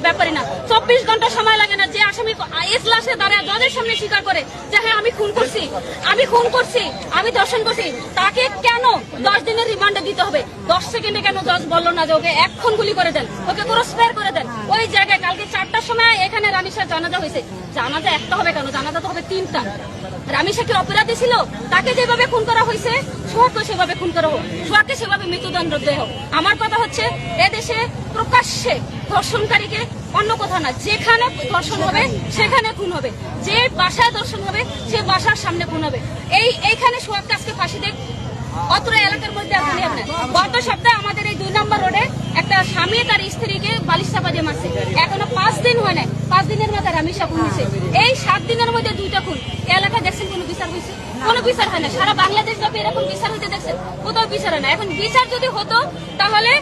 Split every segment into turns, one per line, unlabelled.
ব্যাপারই না। 24 ঘন্টা সময় লাগে না যে আসামি এজলাসে দাঁড়ায় জজের সামনে স্বীকার করে যে হ্যাঁ আমি খুন করছি, আমি ধর্ষণ করছি, তাকে কেন 10 দিনের রিমান্ডে দিতে হবে? 10 সেকেন্ডে কেন জজ বললো না যে ওকে এখন গুলি করে দেন, ওকে ক্রস ফায়ার করে দেন? ওই জায়গায় কালকে 4টার সময় এখানে রামিসার জানাজা হয়েছে। জানাজা একটা হবে কেন? জানাজা তো হবে 3টা। রামিসা কি অপরাধী ছিল? তাকে যেভাবে খুন করা হয়েছে সোহাগকে সেভাবে খুন করা হোক, সোহাগকে সেভাবে মৃত্যুদণ্ড দেওয়া হোক। আমার কথা হচ্ছে এদেশে প্রকাশ্যে ধর্ষণকারীকে অন্য কথা না, যেখানে ধর্ষণ হবে সেখানে খুন হবে, যে বাসায় ধর্ষণ হবে সে বাসার সামনে খুন হবে। এইখানে সোহাগকে আজকে ফাঁসি দেখ, অত্র এলাকার মধ্যে এখন গত সপ্তাহে আমাদের এই 2 নম্বর রোডে একটা স্বামী তার স্ত্রীকে বালিশ চাপা দিয়ে মারছে। এখনো 5 দিন হয় না, 5 দিনের মাথায় রামিসা খুন হয়েছে। এই 7 দিনের মধ্যে 2টা খুন। এলাকায় দেখছেন কোনো বিচার হয়েছে? কোনো বিচার হয় না। সারা বাংলাদেশ ব্যাপী এরকম বিচার হইতে দেখছেন? কোথাও বিচার হয় না। এখন বিচার যদি হতো তাহলে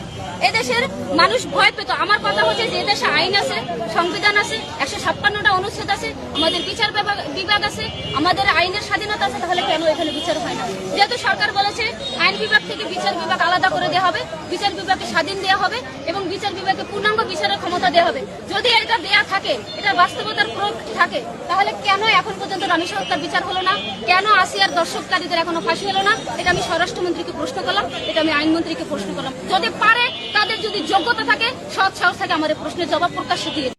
এদেশের মানুষ ভয় পেত। আমার কথা হচ্ছে যে এদেশে আইন আছে, সংবিধান আছে, 156টা অনুচ্ছেদ আছে, আমাদের বিচার বিভাগ আছে, আমাদের আইনের স্বাধীনতা আছে, তাহলে কেন এখানে বিচার হয় না? যেহেতু সরকার বলেছে আইন বিভাগ থেকে বিচার বিভাগ আলাদা করে দেওয়া হবে, বিচার বিভাগকে স্বাধীন দেওয়া হবে এবং বিচার বিভাগকে পূর্ণাঙ্গ বিচারের ক্ষমতা দেওয়া হবে। যদি এটা দেয়া থাকে, এটা বাস্তবতার প্রয়োগ থাকে, তাহলে কেন এখন পর্যন্ত রামিসা হত্যার বিচার হলো না? কেন আসিয়ার দর্শককারীদের এখনো ফাঁসি হলো না? এটা আমি স্বরাষ্ট্রমন্ত্রীকে প্রশ্ন করলাম, এটা আমি আইনমন্ত্রীকে প্রশ্ন করলাম। যদি পারে, তাদের যদি যোগ্যতা থাকে, সৎ সাহস থাকে, আমাদের প্রশ্নের জবাব প্রকাশ্যে দিয়ে